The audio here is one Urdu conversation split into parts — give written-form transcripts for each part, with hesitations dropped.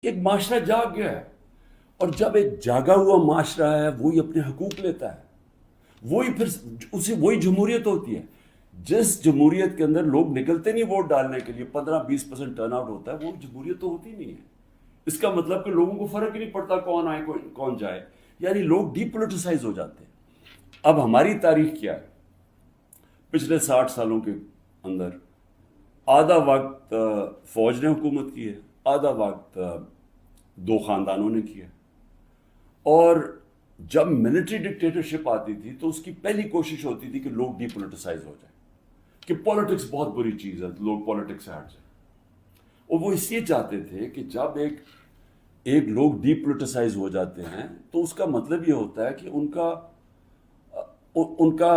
ایک معاشرہ جاگ گیا ہے، اور جب ایک جاگا ہوا معاشرہ ہے وہی اپنے حقوق لیتا ہے، وہی پھر اسے وہی جمہوریت ہوتی ہے۔ جس جمہوریت کے اندر لوگ نکلتے نہیں ووٹ ڈالنے کے لیے، 15-20% ٹرن آؤٹ ہوتا ہے، وہ جمہوریت تو ہوتی نہیں ہے۔ اس کا مطلب کہ لوگوں کو فرق ہی نہیں پڑتا کون آئے کون جائے، یعنی لوگ ڈی پولیٹیسائز ہو جاتے ہیں۔ اب ہماری تاریخ کیا ہے؟ پچھلے 60 سالوں کے اندر آدھا وقت فوج نے حکومت کی ہے، آدھا وقت دو خاندانوں نے کیا، اور جب ملٹری ڈکٹیٹرشپ آتی تھی تو اس کی پہلی کوشش ہوتی تھی کہ لوگ ڈی پولیٹیسائز ہو جائیں، کہ پالیٹکس بہت بری چیز ہے، لوگ پالیٹکس سے ہٹ جائیں۔ اور وہ اس لیے چاہتے تھے کہ جب ایک لوگ ڈی پولیٹیسائز ہو جاتے ہیں تو اس کا مطلب یہ ہوتا ہے کہ ان کا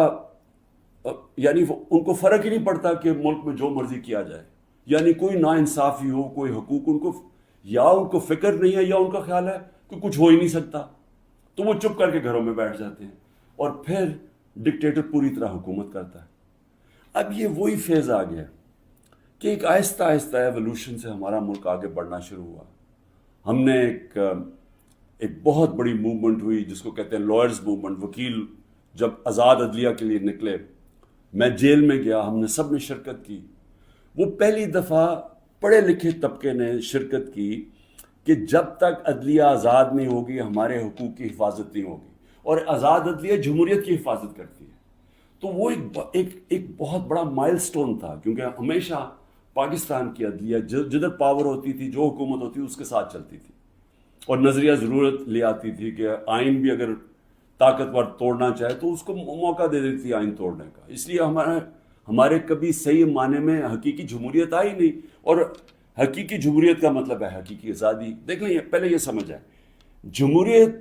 یعنی ان کو فرق ہی نہیں پڑتا کہ ملک میں جو مرضی کیا جائے، یعنی کوئی نا انصافی ہو، کوئی حقوق ان کو فکر نہیں ہے، یا ان کا خیال ہے کہ کچھ ہو ہی نہیں سکتا، تو وہ چپ کر کے گھروں میں بیٹھ جاتے ہیں، اور پھر ڈکٹیٹر پوری طرح حکومت کرتا ہے۔ اب یہ وہی فیز آ گیا کہ ایک آہستہ آہستہ ایوولوشن سے ہمارا ملک آگے بڑھنا شروع ہوا۔ ہم نے ایک بہت بڑی موومنٹ ہوئی جس کو کہتے ہیں لائرز موومنٹ۔ وکیل جب آزاد عدلیہ کے لیے نکلے، میں جیل میں گیا، ہم نے سب نے شرکت کی۔ وہ پہلی دفعہ پڑھے لکھے طبقے نے شرکت کی کہ جب تک عدلیہ آزاد نہیں ہوگی ہمارے حقوق کی حفاظت نہیں ہوگی، اور آزاد عدلیہ جمہوریت کی حفاظت کرتی ہے۔ تو وہ ایک بہت بڑا مائل سٹون تھا، کیونکہ ہمیشہ پاکستان کی عدلیہ جدھر پاور ہوتی تھی، جو حکومت ہوتی تھی اس کے ساتھ چلتی تھی، اور نظریہ ضرورت لے آتی تھی کہ آئین بھی اگر طاقتور توڑنا چاہے تو اس کو موقع دے دیتی تھی آئین توڑنے کا۔ اس لیے ہمارے کبھی صحیح معنی میں حقیقی جمہوریت آئی نہیں، اور حقیقی جمہوریت کا مطلب ہے حقیقی آزادی۔ دیکھ لیں، پہلے یہ سمجھ آئے، جمہوریت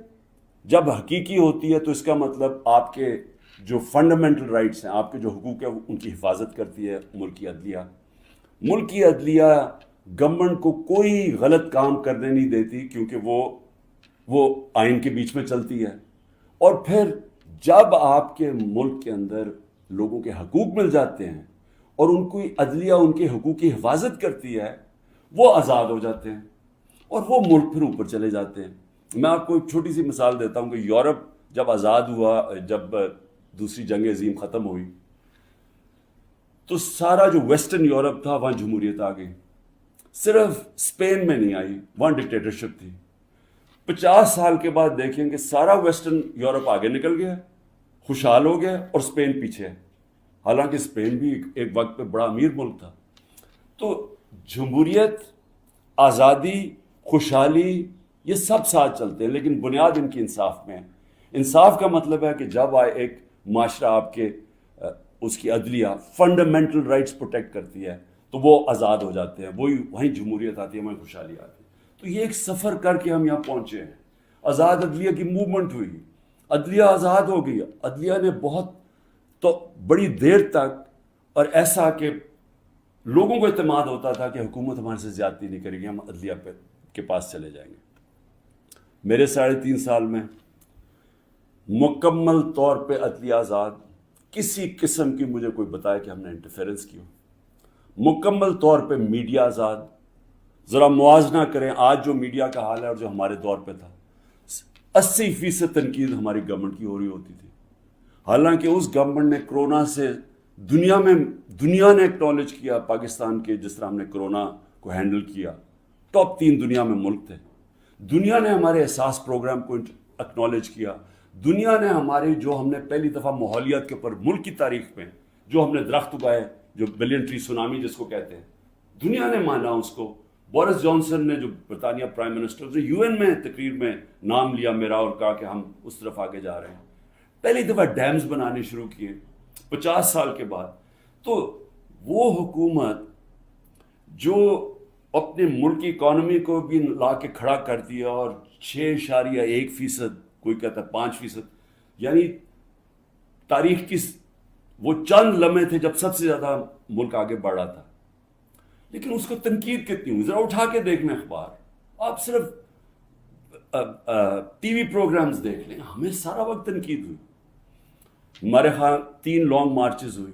جب حقیقی ہوتی ہے تو اس کا مطلب آپ کے جو فنڈامنٹل رائٹس ہیں، آپ کے جو حقوق ہیں، ان کی حفاظت کرتی ہے ملکی عدلیہ۔ ملکی عدلیہ گورنمنٹ کو کوئی غلط کام کرنے نہیں دیتی، کیونکہ وہ آئین کے بیچ میں چلتی ہے۔ اور پھر جب آپ کے ملک کے اندر لوگوں کے حقوق مل جاتے ہیں اور ان کی عدلیہ ان کے حقوق کی حفاظت کرتی ہے، وہ آزاد ہو جاتے ہیں، اور وہ ملک پھر اوپر چلے جاتے ہیں۔ میں آپ کو ایک چھوٹی سی مثال دیتا ہوں کہ یورپ جب آزاد ہوا، جب دوسری جنگ عظیم ختم ہوئی، تو سارا جو ویسٹرن یورپ تھا وہاں جمہوریت آ گئی، صرف اسپین میں نہیں آئی، وہاں ڈکٹیٹرشپ تھی۔ 50 سال کے بعد دیکھیں کہ سارا ویسٹرن یورپ آگے نکل گیا، خوشحال ہو گیا، اور اسپین پیچھے ہے، حالانکہ اسپین بھی ایک وقت پہ بڑا امیر ملک تھا۔ تو جمہوریت، آزادی، خوشحالی، یہ سب ساتھ چلتے ہیں، لیکن بنیاد ان کی انصاف میں ہے۔ انصاف کا مطلب ہے کہ جب ایک معاشرہ آپ کے اس کی عدلیہ فنڈامنٹل رائٹس پروٹیکٹ کرتی ہے تو وہ آزاد ہو جاتے ہیں، وہیں جمہوریت آتی ہے، وہیں خوشحالی آتی ہے۔ تو یہ ایک سفر کر کے ہم یہاں پہنچے ہیں۔ آزاد عدلیہ کی موومنٹ ہوئی، عدلیہ آزاد ہو گئی، عدلیہ نے بہت تو بڑی دیر تک، اور ایسا کہ لوگوں کو اعتماد ہوتا تھا کہ حکومت ہمارے سے زیادتی نہیں کرے گی، ہم عدلیہ کے پاس چلے جائیں گے۔ میرے 3.5 سال میں مکمل طور پہ عدلیہ آزاد، کسی قسم کی مجھے کوئی بتائے کہ ہم نے انٹرفیرنس کی ہو۔ مکمل طور پہ میڈیا آزاد۔ ذرا موازنہ کریں آج جو میڈیا کا حال ہے اور جو ہمارے دور پہ تھا۔ 80% تنقید ہماری گورنمنٹ کی ہو رہی ہوتی تھی، حالانکہ اس گورنمنٹ نے کرونا سے دنیا نے ایکنالج کیا پاکستان کے، جس طرح ہم نے کرونا کو ہینڈل کیا، ٹاپ 3 دنیا میں ملک تھے۔ دنیا نے ہمارے احساس پروگرام کو ایکنالج کیا، دنیا نے ہمارے جو ہم نے پہلی دفعہ ماحولیات کے اوپر ملک کی تاریخ میں جو ہم نے درخت اگائے، جو بلین ٹری سونامی جس کو کہتے ہیں، دنیا نے مانا اس کو۔ بورس جانسن نے، جو برطانیہ پرائم منسٹر، نے یو این میں تقریر میں نام لیا میرا اور کہا کہ ہم اس طرف آگے جا رہے ہیں۔ پہلی دفعہ ڈیمز بنانے شروع کیے 50 سال کے بعد۔ تو وہ حکومت جو اپنے ملک کی اکانومی کو بھی لا کے کھڑا کرتی ہے، اور 6.1%، کوئی کہتا ہے 5%، یعنی تاریخ کی وہ چند لمحے تھے جب سب سے زیادہ ملک آگے بڑھ رہا تھا، لیکن اس کو تنقید کتنی ہوئی؟ ذرا اٹھا کے دیکھ لیں اخبار، آپ صرف ٹی وی پروگرامز دیکھ لیں، ہمیں سارا وقت تنقید ہوئی۔ ہمارے ہاں 3 لانگ مارچز ہوئی،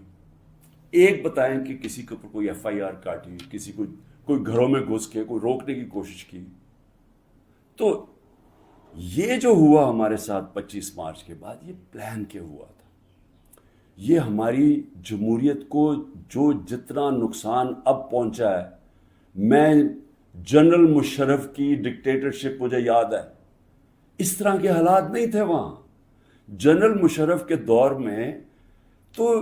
ایک بتائیں کہ کسی کے اوپر کوئی ایف آئی آر کاٹی، کسی کوئی گھروں میں گھس کے کوئی روکنے کی کوشش کی، تو یہ جو ہوا ہمارے ساتھ 25 مارچ کے بعد، یہ پلان کے ہوا تھا. یہ ہماری جمہوریت کو جو جتنا نقصان اب پہنچا ہے، میں جنرل مشرف کی ڈکٹیٹرشپ مجھے یاد ہے، اس طرح کے حالات نہیں تھے وہاں. جنرل مشرف کے دور میں تو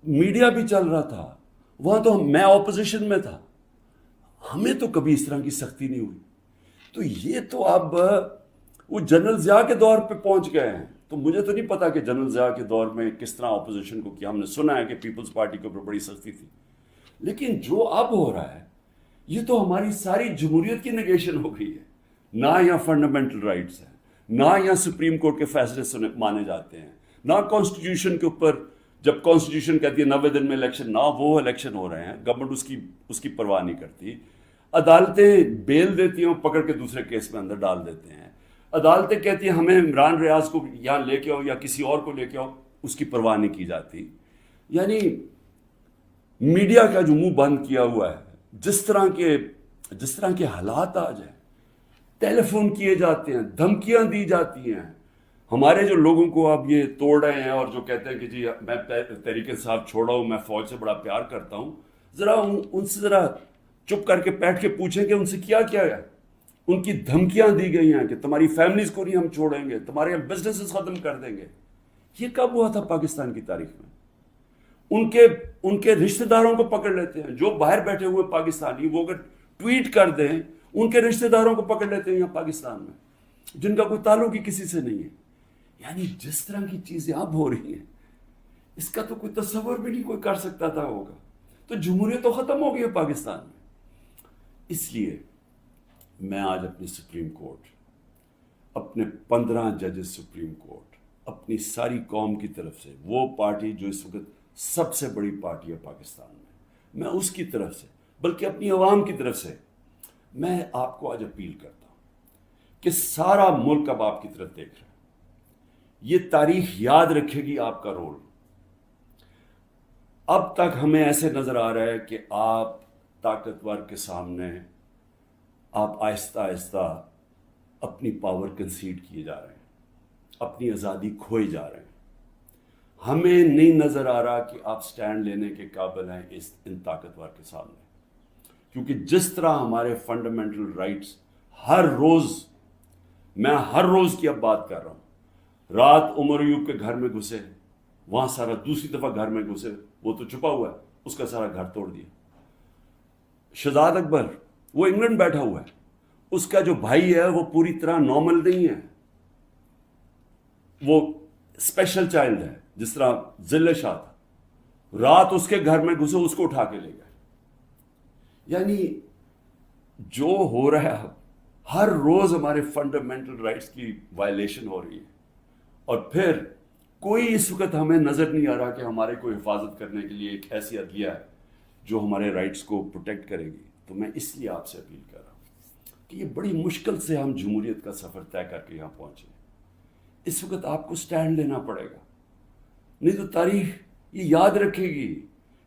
میڈیا بھی چل رہا تھا، وہاں تو میں اپوزیشن میں تھا، ہمیں تو کبھی اس طرح کی سختی نہیں ہوئی. تو یہ تو اب وہ جنرل ضیاء کے دور پہ پہنچ گئے ہیں. تو مجھے تو نہیں پتا کہ جنرل ضیاء کے دور میں کس طرح اپوزیشن کو کیا. ہم نے سنا ہے کہ پیپلز پارٹی کے اوپر بڑی سختی تھی، لیکن جو اب ہو رہا ہے یہ تو ہماری ساری جمہوریت کی نگیشن ہو گئی ہے. نہ یہاں فنڈامنٹل رائٹس ہیں، نہ یہاں سپریم کورٹ کے فیصلے مانے جاتے ہیں، نہ کانسٹیٹیوشن کے اوپر جب کانسٹیٹیوشن کہتی ہے 90 دن میں الیکشن، نہ وہ الیکشن ہو رہے ہیں. گورنمنٹ اس کی پرواہ نہیں کرتی. عدالتیں بیل دیتی ہیں، پکڑ کے دوسرے کیس میں اندر ڈال دیتے ہیں. عدالتیں کہتی ہیں ہمیں عمران ریاض کو یہاں لے کے آؤ یا کسی اور کو لے کے آؤ، اس کی پرواہ نہیں کی جاتی. یعنی میڈیا کا جو منہ بند کیا ہوا ہے، جس طرح کے حالات آ جائیں، ٹیلی فون کیے جاتے ہیں، دھمکیاں دی جاتی ہیں. ہمارے جو لوگوں کو اب یہ توڑ رہے ہیں اور جو کہتے ہیں کہ جی میں تحریک انصاف چھوڑا ہوں، میں فوج سے بڑا پیار کرتا ہوں، ذرا ان سے ذرا چپ کر کے بیٹھ کے پوچھیں کہ ان سے کیا کیا ہے. ان کی دھمکیاں دی گئی ہیں کہ تمہاری فیملیز کو نہیں ہم چھوڑیں گے، تمہارے بزنسز ختم کر دیں گے. یہ کب ہوا تھا پاکستان کی تاریخ میں؟ ان کے رشتہ داروں کو پکڑ لیتے ہیں، جو باہر بیٹھے ہوئے پاکستانی، وہ اگر ٹویٹ کر دیں ان کے رشتہ داروں کو پکڑ لیتے ہیں یہاں پاکستان میں، جن کا کوئی تعلق ہی کسی سے نہیں ہے. یعنی جس طرح کی چیزیں اب ہو رہی ہیں، اس کا تو کوئی تصور بھی نہیں کوئی کر سکتا تھا ہوگا. تو جمہوریت تو ختم ہو گئی ہے پاکستان میں. اس لیے میں آج اپنی سپریم کورٹ، اپنے 15 ججز سپریم کورٹ، اپنی ساری قوم کی طرف سے، وہ پارٹی جو اس وقت سب سے بڑی پارٹی ہے پاکستان میں اس کی طرف سے، بلکہ اپنی عوام کی طرف سے میں آپ کو آج اپیل کرتا ہوں کہ سارا ملک اب آپ کی طرف دیکھ رہا ہے. یہ تاریخ یاد رکھے گی آپ کا رول. اب تک ہمیں ایسے نظر آ رہا ہے کہ آپ طاقتور کے سامنے آپ آہستہ آہستہ اپنی پاور کنسیڈ کیے جا رہے ہیں، اپنی آزادی کھوئے جا رہے ہیں. ہمیں نہیں نظر آ رہا کہ آپ سٹینڈ لینے کے قابل ہیں ان طاقتور کے سامنے. کیونکہ جس طرح ہمارے فنڈامنٹل رائٹس میں ہر روز کی اب بات کر رہا ہوں. رات عمر ایوب کے گھر میں گھسے، وہاں سارا دوسری دفعہ گھر میں گھسے، وہ تو چھپا ہوا ہے، اس کا سارا گھر توڑ دیا. شہزاد اکبر وہ انگلینڈ بیٹھا ہوا ہے، اس کا جو بھائی ہے وہ پوری طرح نارمل نہیں ہے، وہ اسپیشل چائلڈ ہے، جس طرح ذل شاہ تھا. رات اس کے گھر میں گھسے، اس کو اٹھا کے لے گئے. یعنی جو ہو رہا ہے ہر روز ہمارے فنڈامنٹل رائٹس کی وائلیشن ہو رہی ہے. اور پھر کوئی اس وقت ہمیں نظر نہیں آ رہا کہ ہمارے کو حفاظت کرنے کے لیے ایک ایسی عدلیہ ہے جو ہمارے رائٹس کو پروٹیکٹ کرے گی. تو میں اس لیے آپ سے اپیل کر رہا ہوں کہ یہ بڑی مشکل سے ہم جمہوریت کا سفر طے کر کے یہاں پہنچے. اس وقت آپ کو سٹینڈ لینا پڑے گا، نہیں تو تاریخ یہ یاد رکھے گی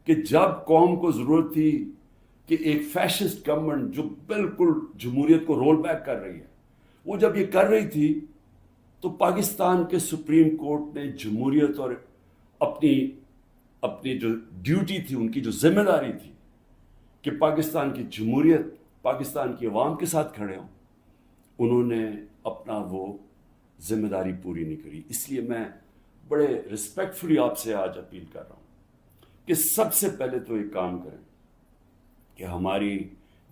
کہ جب قوم کو ضرورت تھی کہ ایک فیشسٹ گورنمنٹ جو بالکل جمہوریت کو رول بیک کر رہی ہے، وہ جب یہ کر رہی تھی تو پاکستان کے سپریم کورٹ نے جمہوریت اور اپنی جو ڈیوٹی تھی، ان کی جو ذمہ داری تھی کہ پاکستان کی جمہوریت پاکستان کی عوام کے ساتھ کھڑے ہوں، انہوں نے اپنا وہ ذمہ داری پوری نہیں کری. اس لیے میں بڑے رسپیکٹفلی آپ سے آج اپیل کر رہا ہوں کہ سب سے پہلے تو ایک کام کریں کہ ہماری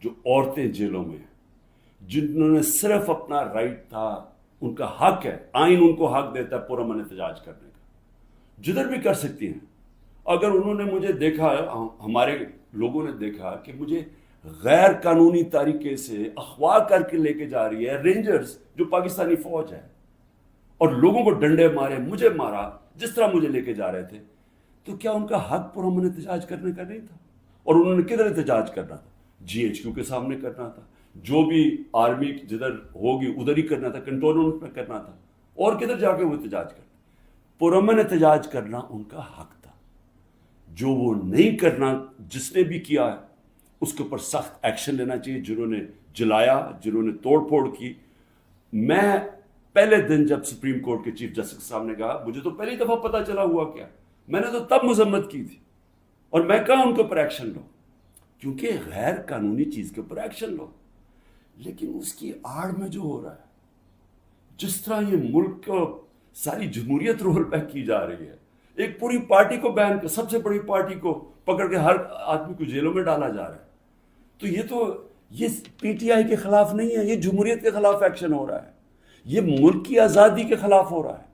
جو عورتیں جیلوں میں ہیں، جنہوں نے صرف اپنا رائٹ تھا، ان کا حق ہے، آئین ان کو حق دیتا ہے پرامن احتجاج کرنے کا، جدھر بھی کر سکتی ہیں. اگر انہوں نے مجھے دیکھا، ہمارے لوگوں نے دیکھا کہ مجھے غیر قانونی طریقے سے اغوا کر کے لے کے جا رہی ہے رینجرز جو پاکستانی فوج ہے، اور لوگوں کو ڈنڈے مارے، مجھے مارا جس طرح مجھے لے کے جا رہے تھے، تو کیا ان کا حق پرامن احتجاج کرنے کا نہیں تھا؟ اور انہوں نے کدھر احتجاج کرنا تھا؟ GHQ کے سامنے کرنا تھا، جو بھی آرمی جدھر ہوگی ادھر ہی کرنا تھا، کنٹونمنٹ میں کرنا تھا، اور کدھر جا کے وہ احتجاج کرنا؟ پرامن احتجاج کرنا ان کا حق تھا. جو وہ نہیں کرنا، جس نے بھی کیا ہے اس کے اوپر سخت ایکشن لینا چاہیے. جنہوں نے جلایا، جنہوں نے توڑ پھوڑ کی، میں پہلے دن جب سپریم کورٹ کے چیف جسٹس صاحب نے کہا مجھے تو پہلی دفعہ پتا چلا ہوا کیا, میں نے تو تب مذمت کی تھی, اور میں کہا ان کے اوپر ایکشن لو, کیونکہ غیر قانونی چیز کے اوپر ایکشن لو. لیکن اس کی آڑ میں جو ہو رہا ہے, جس طرح یہ ملک کو ساری جمہوریت رول بیک کی جا رہی ہے, ایک پوری پارٹی کو بین کر, سب سے بڑی پارٹی کو پکڑ کے ہر آدمی کو جیلوں میں ڈالا جا رہا ہے, تو یہ پی ٹی آئی کے خلاف نہیں ہے, یہ جمہوریت کے خلاف ایکشن ہو رہا ہے, یہ ملک کی آزادی کے خلاف ہو رہا ہے.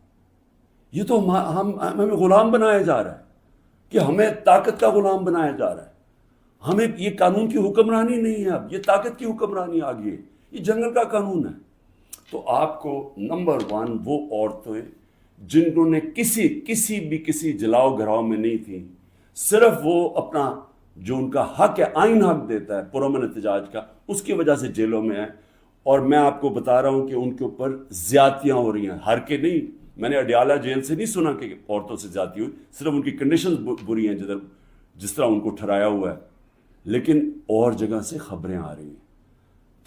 یہ تو ہمیں غلام بنایا جا رہا ہے, کہ ہمیں طاقت کا غلام بنایا جا رہا ہے. ہمیں یہ قانون کی حکمرانی نہیں ہے, اب یہ طاقت کی حکمرانی آ گئی ہے, یہ جنگل کا قانون ہے. تو آپ کو نمبر 1 وہ عورتیں جنہوں نے کسی جلاؤ گھراؤ میں نہیں تھیں, صرف وہ اپنا جو ان کا حق ہے, آئین حق دیتا ہے پرامن احتجاج کا, اس کی وجہ سے جیلوں میں ہیں. اور میں آپ کو بتا رہا ہوں کہ ان کے اوپر زیادتیاں ہو رہی ہیں, ہر کے نہیں. میں نے اڈیالہ جیل سے نہیں سنا کہ عورتوں سے زیادتی ہوئی, صرف ان کی کنڈیشنز بری ہیں جس طرح ان کو ٹھہرایا ہوا ہے, لیکن اور جگہ سے خبریں آ رہی ہیں.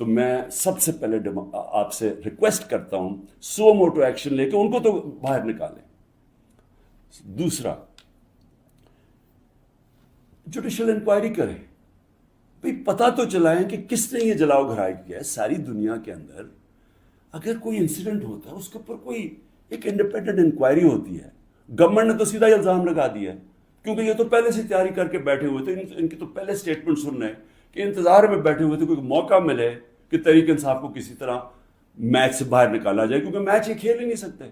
تو میں سب سے پہلے آپ سے ریکویسٹ کرتا ہوں, سو موٹو ایکشن لے کے ان کو تو باہر نکالیں. دوسرا, جوڈیشل انکوائری کریں, بھئی پتہ تو چلائیں کہ کس نے یہ جلاؤ گھرائی کیا ہے. ساری دنیا کے اندر اگر کوئی انسیڈنٹ ہوتا ہے اس کے اوپر کوئی ایک انڈیپینڈنٹ انکوائری ہوتی ہے. گورنمنٹ نے تو سیدھا الزام لگا دیا ہے, کیونکہ یہ تو پہلے سے تیاری کر کے بیٹھے ہوئے تھے, ان کی تو پہلے سٹیٹمنٹ سن رہے ہیں کہ انتظار میں بیٹھے ہوئے تھے کوئی موقع ملے کہ تحریک انصاف کو کسی طرح میچ سے باہر نکالا جائے, کیونکہ میچ یہ کھیل ہی نہیں سکتے.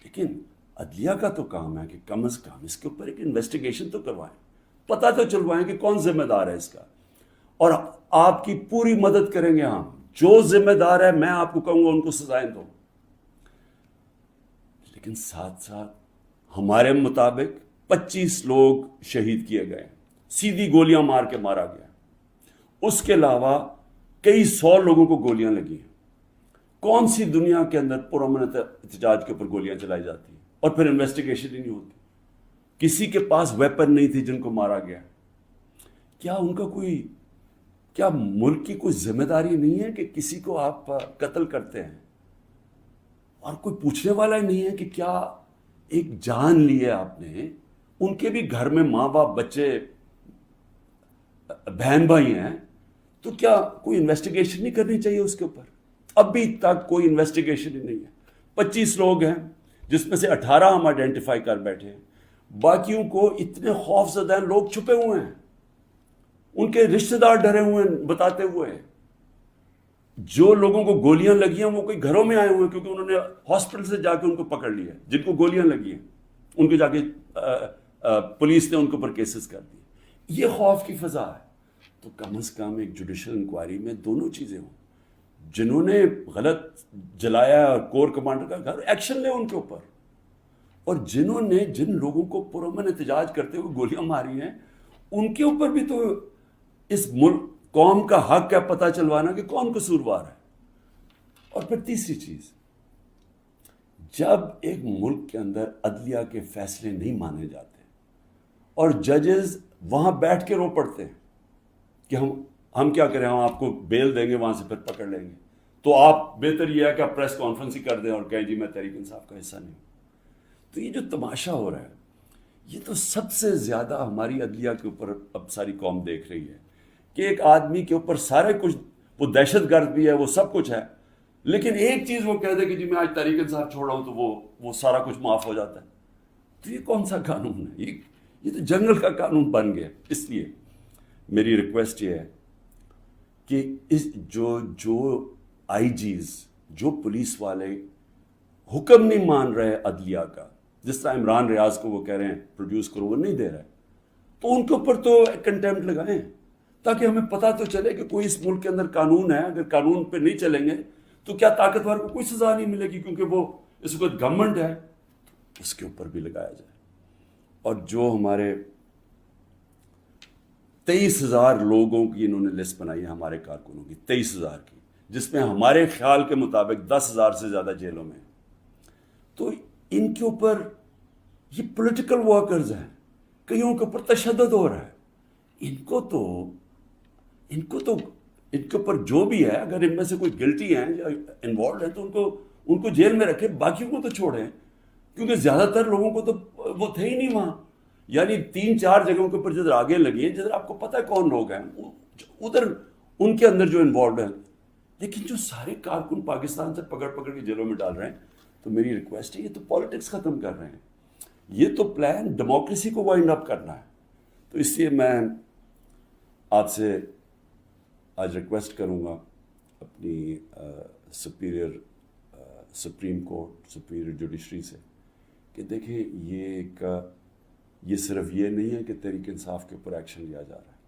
لیکن عدلیہ کا تو کام ہے کہ کم از کم اس کے اوپر ایک انویسٹیگیشن تو کروائیں, پتہ تو چلوائیں کہ کون ذمہ دار ہے اس کا, اور آپ کی پوری مدد کریں گے ہم. جو ذمہ دار ہے میں آپ کو کہوں گا ان کو سزائیں دو. لیکن ساتھ ساتھ ہمارے مطابق 25 لوگ شہید کیے گئے, سیدھی گولیاں مار کے مارا گیا. اس کے علاوہ کئی 100 لوگوں کو گولیاں لگی ہیں. کون سی دنیا کے اندر پرامن احتجاج کے اوپر گولیاں چلائی جاتی ہیں اور پھر انویسٹیگیشن ہی نہیں ہوتی؟ کسی کے پاس ویپن نہیں تھی جن کو مارا گیا. کیا ان کا کیا ملک کی کوئی ذمہ داری نہیں ہے کہ کسی کو آپ قتل کرتے ہیں اور کوئی پوچھنے والا ہی نہیں ہے کہ کیا ایک جان لی ہے آپ نے؟ ان کے بھی گھر میں ماں باپ, بچے, بہن بھائی ہیں, تو کیا کوئی انویسٹیگیشن نہیں کرنی چاہیے اس کے اوپر؟ ابھی تک کوئی انویسٹیگیشن ہی نہیں ہے. 25 لوگ ہیں جس میں سے 18 ہم آئیڈینٹیفائی کر بیٹھے ہیں, باقیوں کو اتنے خوف زدہ ہیں, لوگ چھپے ہوئے ہیں, ان کے رشتہ دار ڈرے ہوئے ہیں بتاتے ہوئے. جو لوگوں کو گولیاں لگی ہیں وہ کوئی گھروں میں آئے ہوئے ہیں, کیونکہ انہوں نے ہاسپٹل سے جا کے ان کو پکڑ لیا. جن کو گولیاں لگی ہیں ان کو جا کے پولیس نے ان کے اوپر کیسز کر دیے. یہ خوف کی فضا ہے. تو کم از کم ایک جوڈیشل انکوائری میں دونوں چیزیں ہوں. جنہوں نے غلط جلایا کور کمانڈر کا گھر, ایکشن لے ان کے اوپر, اور جنہوں نے جن لوگوں کو پرامن احتجاج کرتے ہوئے گولیاں ماری ہیں ان کے اوپر بھی تو اس ملک قوم کا حق ہے پتہ چلوانا کہ کون قصوروار ہے. اور پھر تیسری چیز, جب ایک ملک کے اندر عدلیہ کے فیصلے نہیں مانے جاتے اور ججز وہاں بیٹھ کے رو پڑتے ہیں کہ ہم کیا کریں, ہم آپ کو بیل دیں گے, وہاں سے پھر پکڑ لیں گے, تو آپ بہتر یہ ہے کہ آپ پریس کانفرنس ہی کر دیں اور کہیں جی میں تحریک انصاف کا حصہ نہیں ہوں. تو یہ جو تماشا ہو رہا ہے یہ تو سب سے زیادہ ہماری عدلیہ کے اوپر اب ساری قوم دیکھ رہی ہے کہ ایک آدمی کے اوپر سارے کچھ, وہ دہشت گرد بھی ہے, وہ سب کچھ ہے, لیکن ایک چیز وہ کہہ دے کہ جی میں آج تحریک انصاف چھوڑ رہا ہوں تو وہ سارا کچھ معاف ہو جاتا ہے. تو یہ کون سا قانون ہے؟ یہ تو جنگل کا قانون بن گیا. اس لیے میری ریکویسٹ یہ ہے کہ جو آئی جیز, جو پولیس والے حکم نہیں مان رہے عدلیہ کا, جس طرح عمران ریاض کو وہ کہہ رہے ہیں پروڈیوس کرو, وہ نہیں دے رہے, تو ان کے اوپر تو کنٹیمپٹ لگائیں تاکہ ہمیں پتہ تو چلے کہ کوئی اس ملک کے اندر قانون ہے. اگر قانون پہ نہیں چلیں گے تو کیا طاقتور کو کوئی سزا نہیں ملے گی, کیونکہ وہ اس وقت گورنمنٹ ہے, اس کے اوپر بھی لگایا جائے. اور جو ہمارے 23,000 لوگوں کی انہوں نے لسٹ بنائی ہے ہمارے کارکنوں کی, 23,000 کی, جس میں ہمارے خیال کے مطابق 10,000 سے زیادہ جیلوں میں, تو ان کے اوپر یہ پولیٹیکل ورکرز ہیں, کئیوں کے اوپر تشدد ہو رہا ہے. ان کو تو ان کے اوپر جو بھی ہے، اگر ان میں سے کوئی گلٹی ہیں یا انوالوڈ ہیں تو ان کو جیل میں رکھے، باقیوں کو تو چھوڑیں، کیونکہ زیادہ تر لوگوں کو تو وہ تھے ہی نہیں وہاں. یعنی 3-4 جگہوں کے اوپر جدھر آگے لگی ہیں، جدھر آپ کو پتہ ہے کون لوگ ہیں ادھر، ان کے اندر جو انوالوڈ ہیں. لیکن جو سارے کارکن پاکستان سے پکڑ کے جیلوں میں ڈال رہے ہیں، تو میری ریکویسٹ ہے، یہ تو پالیٹکس ختم کر رہے ہیں، یہ تو پلان ڈیموکریسی کو وائنڈ اپ کرنا ہے. تو اس لیے میں آپ سے آج ریکویسٹ کروں گا اپنی سپریم کورٹ، سپیریئر جوڈیشری سے، کہ دیکھیں یہ صرف یہ نہیں ہے کہ تحریک انصاف کے اوپر ایکشن لیا جا رہا ہے،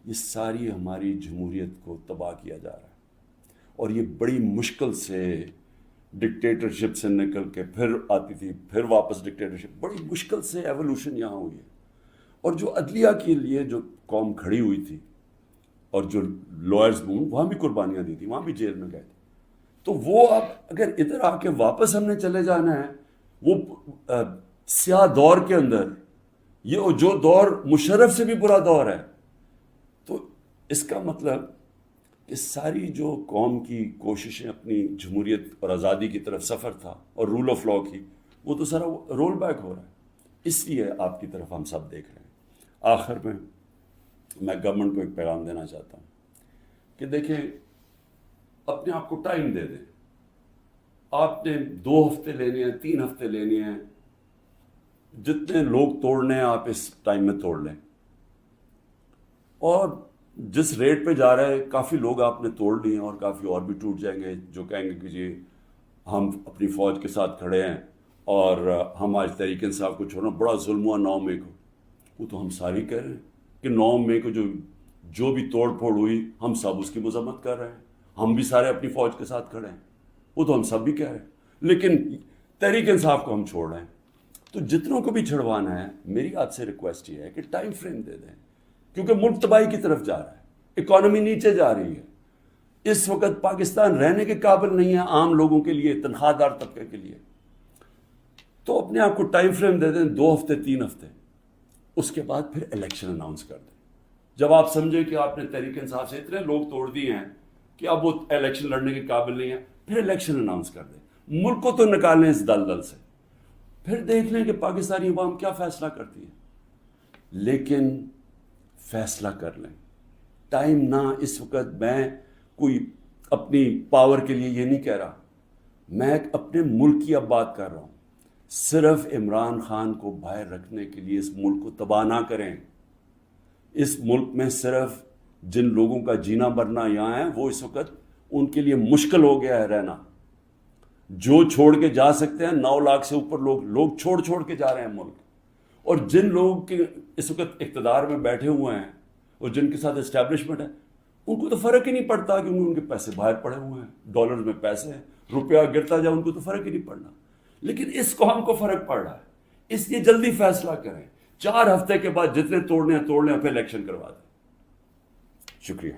یہ ساری ہماری جمہوریت کو تباہ کیا جا رہا ہے. اور یہ بڑی مشکل سے ڈکٹیٹرشپ سے نکل کے پھر آتی تھی، پھر واپس ڈکٹیٹرشپ، بڑی مشکل سے ایوولوشن یہاں ہوئی ہے. اور جو عدلیہ کے لیے جو قوم کھڑی ہوئی تھی، اور جو لائرز وہاں بھی قربانیاں دی تھی، وہاں بھی جیل میں گئے تھے. تو وہ اب اگر ادھر آ کے واپس ہم نے چلے جانا ہے وہ سیاہ دور کے اندر، یہ جو دور مشرف سے بھی برا دور ہے، تو اس کا مطلب کہ ساری جو قوم کی کوششیں اپنی جمہوریت اور آزادی کی طرف سفر تھا اور رول آف لا کی، وہ تو سارا رول بیک ہو رہا ہے. اس لیے آپ کی طرف ہم سب دیکھ رہے ہیں. آخر میں گورنمنٹ کو ایک پیغام دینا چاہتا ہوں کہ دیکھیں، اپنے آپ کو ٹائم دے دیں. آپ نے 2 ہفتے لینے ہیں، 3 ہفتے لینے ہیں، جتنے لوگ توڑنے ہیں آپ اس ٹائم میں توڑ لیں. اور جس ریٹ پہ جا رہے ہیں، کافی لوگ آپ نے توڑ لیے ہیں اور کافی اور بھی ٹوٹ جائیں گے جو کہیں گے کہ جی ہم اپنی فوج کے ساتھ کھڑے ہیں اور ہم آج تحریک انصاف کو چھوڑنا، بڑا ظلم ہوا 9 مئی کو. وہ تو ہم ساری کہہ رہے ہیں کہ 9 مئی کو جو بھی توڑ پھوڑ ہوئی، ہم سب اس کی مذمت کر رہے ہیں، ہم بھی سارے اپنی فوج کے ساتھ کھڑے ہیں، وہ تو ہم سب بھی کہہ رہے ہیں. لیکن تحریک انصاف کو ہم چھوڑ رہے ہیں. تو جتنوں کو بھی چھڑوانا ہے، میری آپ سے ریکویسٹ یہ ہے کہ ٹائم فریم دے دیں، کیونکہ ملک تباہی کی طرف جا رہا ہے، اکانومی نیچے جا رہی ہے. اس وقت پاکستان رہنے کے قابل نہیں ہے عام لوگوں کے لیے، تنخواہ دار طبقے کے لیے. تو اپنے آپ کو ٹائم فریم دے دیں، 2 ہفتے 3 ہفتے، اس کے بعد پھر الیکشن اناؤنس کر دیں. جب آپ سمجھیں کہ آپ نے تحریک انصاف سے اتنے لوگ توڑ دیے ہیں کہ اب وہ الیکشن لڑنے کے قابل نہیں ہے، پھر الیکشن اناؤنس کر دیں. ملک کو تو نکالیں اس دلدل سے، پھر دیکھ لیں کہ پاکستانی عوام کیا فیصلہ کرتی ہے. لیکن فیصلہ کر لیں، ٹائم نہ اس وقت. میں کوئی اپنی پاور کے لیے یہ نہیں کہہ رہا، میں اپنے ملک کی اب بات کر رہا ہوں. صرف عمران خان کو باہر رکھنے کے لیے اس ملک کو تباہ نہ کریں. اس ملک میں صرف جن لوگوں کا جینا مرنا یہاں ہے، وہ اس وقت ان کے لیے مشکل ہو گیا ہے رہنا. جو چھوڑ کے جا سکتے ہیں، 9 لاکھ سے اوپر لوگ چھوڑ کے جا رہے ہیں ملک. اور جن لوگوں کے اس وقت اقتدار میں بیٹھے ہوئے ہیں اور جن کے ساتھ اسٹیبلشمنٹ ہے، ان کو تو فرق ہی نہیں پڑتا، کیونکہ ان کے پیسے باہر پڑے ہوئے ہیں، ڈالر میں پیسے ہیں، روپیہ گرتا جائے ان کو تو فرق ہی نہیں پڑنا. لیکن اس قوم کو فرق پڑ رہا ہے. اس لیے جلدی فیصلہ کریں. 4 ہفتے کے بعد جتنے توڑنے ہیں توڑ لیں، پھر الیکشن کروا دیں. شکریہ.